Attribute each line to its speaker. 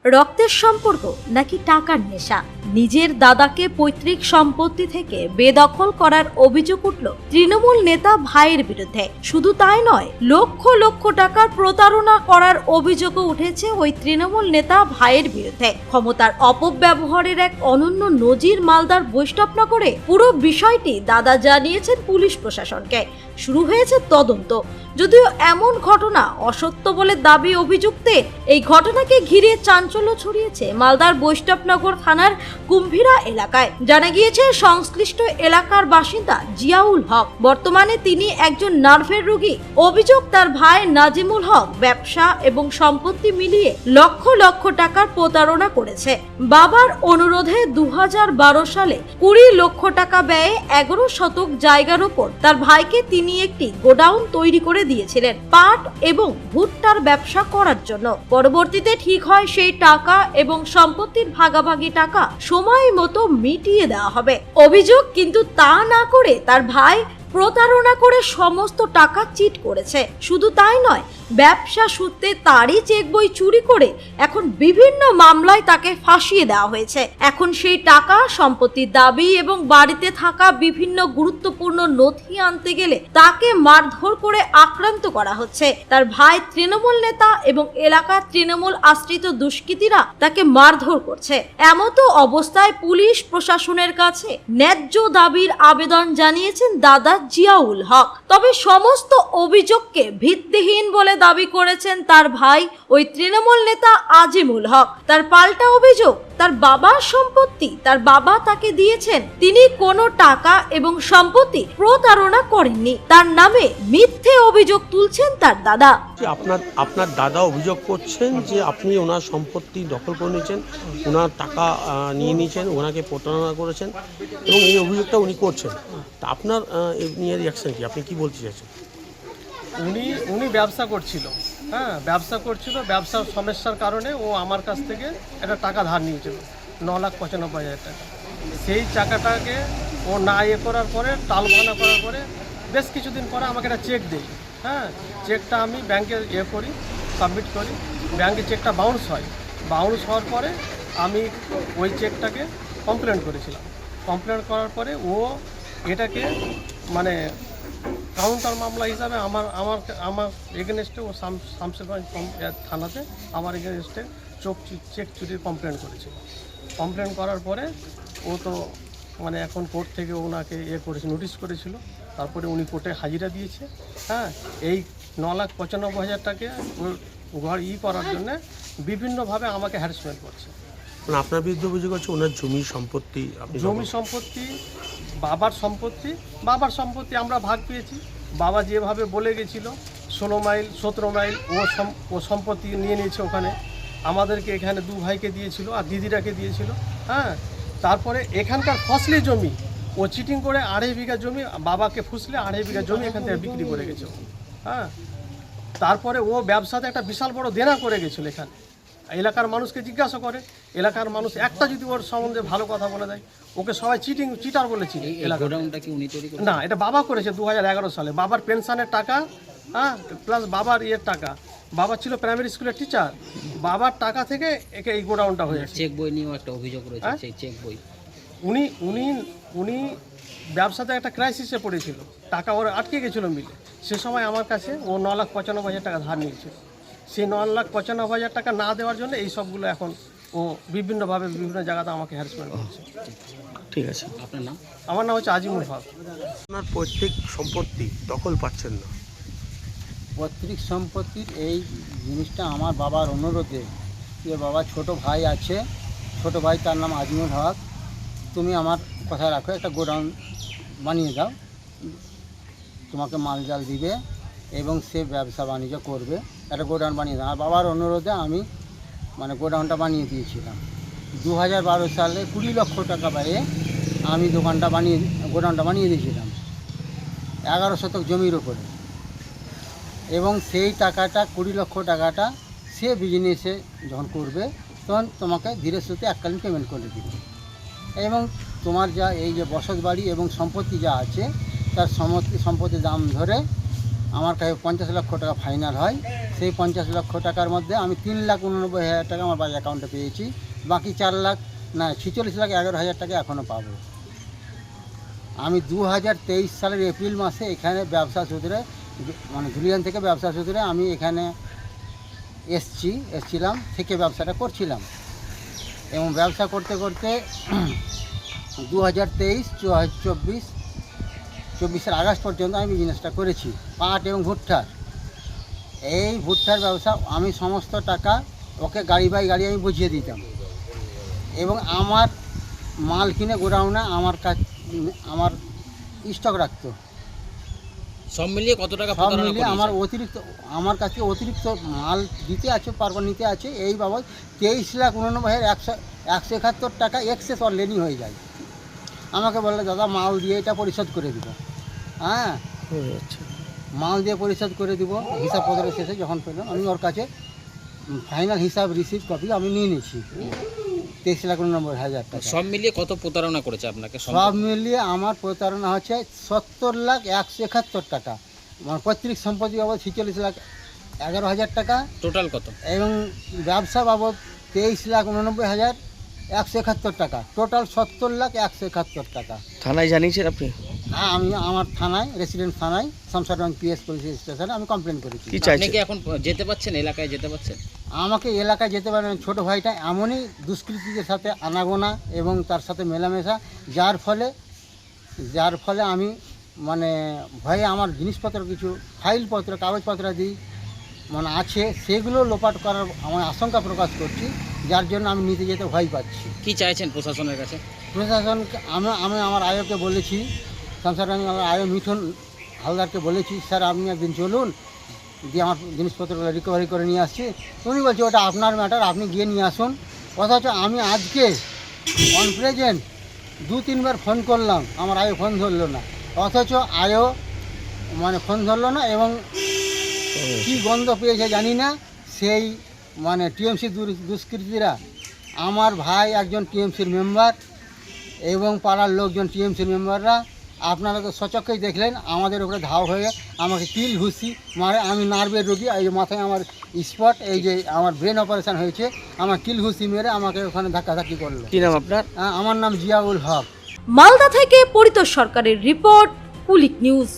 Speaker 1: রক্তের সম্পর্ক নাকি টাকার নেশা? নিজের দাদাকে পৈতৃক সম্পত্তি থেকে বেদখল করার অভিযোগ উঠল তৃণমূল নেতা ভাইয়ের বিরুদ্ধে। শুধু তাই নয়, লক্ষ লক্ষ টাকার প্রতারণা করার অভিযোগও উঠেছে ওই তৃণমূল নেতা ভাইয়ের বিরুদ্ধে। ক্ষমতার অপব্যবহারের এক অনন্য নজির মালদার বৈষ্ণবনগরে। পুরো বিষয়টি দাদা জানিয়েছেন পুলিশ প্রশাসনকে। শুরু হয়েছে তদন্ত। যদিও এমন ঘটনা অসত্য বলে দাবি অভিযুক্তের, এই ঘটনাকে ঘিরে চাঞ্চল্য ছড়িয়েছে মালদার বৈষ্ণবনগর থানার কুম্ভীরা এলাকায়। জানা গিয়েছে, সংশ্লিষ্ট এলাকার বাসিন্দা জিয়াউল হক, বর্তমানে তিনি একজন নার্ভের রোগী। অভিযোগ, তার ভাই নাজিমুল হক ব্যবসা এবং সম্পত্তি মিলিয়ে লক্ষ লক্ষ টাকার প্রতারণা করেছে। বাবার অনুরোধে 2012 সালে 20 লক্ষ টাকা ব্যয়ে 11 শতক জায়গার উপর তার ভাইকে তিনি একটি গোডাউন তৈরি করে দিয়েছিলেন পাট এবং ভুট্টার ব্যবসা করার জন্য। পরবর্তীতে ঠিক হয় সেই টাকা এবং সম্পত্তির ভাগাভাগি টাকা সময় মতো মিটিয়ে দেওয়া হবে। অভিযোগ, কিন্তু তা না করে তার ভাই প্রতারণা করে সমস্ত টাকা চিট করেছে। শুধু তাই নয়, ব্যবসা সূত্রে তারই চেক বই চুরি করে এখন বিভিন্ন মামলায় তাকে ফাঁসিয়ে দেওয়া হয়েছে। এখন সেই টাকা, সম্পত্তির দাবি এবং বাড়িতে থাকা বিভিন্ন গুরুত্বপূর্ণ নথি আনতে গেলে তাকে মারধর করে আক্রান্ত করা হচ্ছে। তার ভাই তৃণমূল নেতা এবং এলাকার তৃণমূল আশ্রিত দুষ্কৃতীরা তাকে মারধর করছে। এমতো অবস্থায় পুলিশ প্রশাসনের কাছে ন্যায্য দাবির আবেদন জানিয়েছেন দাদা জিয়াউল হক। তবে সমস্ত অভিযোগকে ভিত্তিহীন বলে দাবি করেছেন তার ভাই ওই তৃণমূল নেতা আজিমুল হক। তার পাল্টা অভিযোগ, তার বাবার সম্পত্তি তার বাবা তাকে দিয়েছেন, তিনি কোনো টাকা এবং সম্পত্তি প্রতারণা করেননি। তার নামে মিথ্যে অভিযোগ তুলছেন তার দাদা।
Speaker 2: আপনার দাদা অভিযোগ করছেন যে আপনি ওনার সম্পত্তি দখল করে নিয়েছেন, ওনার টাকা নিয়ে নিয়েছেন, ওনাকে প্রতারণা করেছেন এবং এই অভিযোগটা উনি করছেন। তা আপনার নিয়ে রিয়াকশন কি? আপনি কি বলতে চাইছেন?
Speaker 3: উনি ব্যবসা করছিল, ব্যবসার সমস্যার কারণে ও আমার কাছ থেকে একটা টাকা ধার নিয়েছিল 9,95,000 টাকা। সেই টাকাটাকে ও না করার পরে, টালবানা করার পরে বেশ কিছুদিন পরে আমাকে একটা চেক দেয়। চেকটা আমি ব্যাংকে করি, সাবমিট করি, ব্যাংকে চেকটা বাউন্স হয়। বাউন্স হওয়ার পরে আমি ওই চেকটাকে কমপ্লেন করেছিলাম। কমপ্লেন করার পরে ও এটাকে মানে কাউন্টার মামলা হিসাবে আমার এগেনস্টে ও শামসেরগঞ্জ থানাতে আমার এগেনস্টে চেক চুরির কমপ্লেন করেছিল। কমপ্লেন করার পরে ও তো মানে এখন কোর্ট থেকে ওনাকে করেছে, নোটিশ করেছিল। তারপরে উনি কোর্টে হাজিরা দিয়েছে। এই 9,95,000 টাকা ঘর করার জন্যে বিভিন্নভাবে আমাকে হ্যারাসমেন্ট করছে।
Speaker 2: মানে আপনার বিরুদ্ধে অভিযোগ হচ্ছে ওনার জমি সম্পত্তি বাবার সম্পত্তি আমরা ভাগ পেয়েছি। বাবা যেভাবে বলে গেছিল 16 মাইল 17 মাইল ও সম্পত্তি নিয়ে নিয়েছে ওখানে। আমাদেরকে এখানে 2 ভাইকে দিয়েছিল আর দিদিরাকে দিয়েছিল। তারপরে এখানকার ফসলি জমি ও চিটিং করে 2.5 বিঘা জমি বাবাকে ফুসলে 2.5 বিঘা জমি এখান থেকে বিক্রি করে গেছে। তারপরে ও ব্যবসাতে একটা বিশাল বড় দেনা করে গেছিল। এখানে এলাকার মানুষকে জিজ্ঞাসা করে, এলাকার মানুষ একটা যদি ওর সম্বন্ধে ভালো কথা বলে দেয়, ওকে সবাই চিটার বলেছি। না, এটা বাবা করেছে 2011 সালে। বাবার পেনশনের টাকা প্লাস বাবার টাকা। বাবা ছিল প্রাইমারি স্কুলের টিচার, বাবার টাকা থেকে একে এই গোডাউনটা হয়েছে।
Speaker 4: চেক বই নিয়েও একটা অভিযোগ রয়েছে, সেই চেক বই
Speaker 3: উনি ব্যবসাতে একটা ক্রাইসিসে পড়েছিল, টাকা ওর আটকে গেছিলো মিলে। সে সময় আমার কাছে ও 9,95,000 টাকা ধার নিয়েছিল। সেই 9,95,000 টাকা না দেওয়ার জন্য এই সবগুলো এখন ও বিভিন্নভাবে বিভিন্ন জায়গাতে আমাকে হ্যারাসমেন্ট করছে।
Speaker 2: ঠিক আছে,
Speaker 4: আপনার নাম?
Speaker 3: আমার নাম হচ্ছে আজিমুল হক।
Speaker 2: আপনার পৈতৃক সম্পত্তি দখল পাচ্ছেন না?
Speaker 5: পৈতৃক সম্পত্তির এই জিনিসটা আমার বাবার অনুরোধে, যে বাবা ছোট ভাই আছে, ছোট ভাই তার নাম আজিমুল হক, তুমি আমার কথা রাখো, একটা গোডাউন বানিয়ে দাও, তোমাকে মাল জাল দিবে এবং সে ব্যবসা বাণিজ্য করবে, একটা গোডাউন বানিয়ে দাও। আর বাবার অনুরোধে আমি মানে গোডাউনটা বানিয়ে দিয়েছিলাম। 2012 সালে 20 লক্ষ টাকা ব্যয়ে আমি গোডাউনটা বানিয়ে দিয়েছিলাম 11 শতক জমির ওপরে। এবং সেই টাকাটা 20 লক্ষ টাকাটা সে বিজনেসে যখন করবে তখন তোমাকে ধীরে সুস্থে এককালীন পেমেন্ট করে দিবে। এবং তোমার যা এই যে বসত বাড়ি এবং সম্পত্তি যা আছে তার সম্পত্তির দাম ধরে আমার কাছে 50 লক্ষ টাকা ফাইনাল হয়, সেই 50 লক্ষ টাকার মধ্যে আমি 3,89,000 টাকা আমার বাজার অ্যাকাউন্টে পেয়েছি, বাকি 4,46,11,000 টাকা এখনও পাবো। আমি 2023 সালের এপ্রিল মাসে এখানে ব্যবসা সূত্রে মানে ধুলিয়ান থেকে ব্যবসা সূত্রে আমি এখানে এসছিলাম থেকে ব্যবসাটা করছিলাম, এবং ব্যবসা করতে করতে 2023-24 আগস্ট পর্যন্ত আমি বিজনেসটা করেছি পাট এবং ভুট্টার। এই ভুট্টার ব্যবসা আমি সমস্ত টাকা ওকে গাড়ি বাই গাড়ি আমি বুঝিয়ে দিতাম, এবং আমার মাল কিনে গোডাউনে আমার স্টক রাখতো।
Speaker 4: সব মিলিয়ে কত টাকা
Speaker 5: সব
Speaker 4: প্রতারণা
Speaker 5: মিলিয়ে
Speaker 4: করিয়েছে?
Speaker 5: আমার কাছে অতিরিক্ত মাল দিতে আছে, পারবার নিতে আছে, এই বাবদ 23,89,171 টাকা এক্সেস অলরেডি হয়ে যায়। আমাকে বললে দাদা মাল দিয়ে এটা পরিশোধ করে দিব, হ্যাঁ মাল দিয়ে পরিশোধ করে দিব। হিসাবপত্র শেষে যখন পেলাম আমি ওর কাছে ফাইনাল হিসাব রিসিভ কপি আমি নিয়ে নিয়েছি 23,89,000 টাকা।
Speaker 4: সব মিলিয়ে কত প্রতারণা করেছে আপনাকে?
Speaker 5: সব মিলিয়ে আমার প্রতারণা হচ্ছে 70,171 টাকা, আমার পৈতৃক সম্পত্তি বাবদ 46,11,000 টাকা
Speaker 4: টোটাল কত?
Speaker 5: এবং ব্যবসা বাবদ 23,89,171 টাকা, টোটাল 70,171 টাকা।
Speaker 6: থানায় জানিয়েছেন আপনি?
Speaker 5: হ্যাঁ, আমি আমার থানায় রেসিডেন্ট থানায় শামসারগঞ্জ পিএস পুলিশ স্টেশনে আমি কমপ্লেন করেছি।
Speaker 6: কি
Speaker 4: আপনি
Speaker 6: চাইছেন?
Speaker 4: কি এখন যেতে পারছেন, এলাকায় যেতে পারছেন?
Speaker 5: আমাকে এলাকায় যেতে পারেন, ছোটো ভাইটা এমনই দুষ্কৃতীদের সাথে আনাগোনা এবং তার সাথে মেলামেশা, যার ফলে আমি মানে ভয়ে আমার জিনিসপত্র কিছু ফাইলপত্র কাগজপত্র দিই মানে আছে, সেগুলো লোপাট করার আমার আশঙ্কা প্রকাশ করছি, যার জন্য আমি নিতে যেতে ভয় পাচ্ছি।
Speaker 4: কি চাইছেন প্রশাসনের কাছে?
Speaker 5: প্রশাসনকে আমি আমার আয়োকে বলেছি, শামসারগঞ্জ আমার আয়ো মিঠুন হালদারকে বলেছি, স্যার আপনি একদিন চলুন, দিয়ে আমার জিনিসপত্রগুলো রিকভারি করে নিয়ে আসছি। উনি বলছে ওটা আপনার ম্যাটার, আপনি গিয়ে নিয়ে আসুন। অথচ আমি আজকে অন প্রেজেন্ট 2-3 বার ফোন করলাম, আমার আয়ো ফোন ধরলো না, অথচ আয়ো মানে ফোন ধরলো না, এবং কী গন্ধ পেয়েছে জানি না, সেই মানে টিএমসি দুষ্কৃতীরা, আমার ভাই একজন টিএমসির মেম্বার এবং পাড়ার লোকজন টিএমসির মেম্বাররা, আপনারা তো সচক্ষেই দেখলেন, আমাদের উপরে ধাও হয়ে আমাকে কিল ঘুষি মারে। আমি নার্ভের রোগী, এই যে মাথায় আমার স্পট, এই যে আমার ব্রেন অপারেশন হয়েছে, আমার কিল ঘুষি মেরে আমাকে ওখানে ধাক্কাধাক্কি করলো।
Speaker 6: কি নাম আপনার?
Speaker 5: আমার নাম জিয়াউল হক।
Speaker 1: মালদা থেকে পরিতোষ সরকারের রিপোর্ট, কুলিক নিউজ।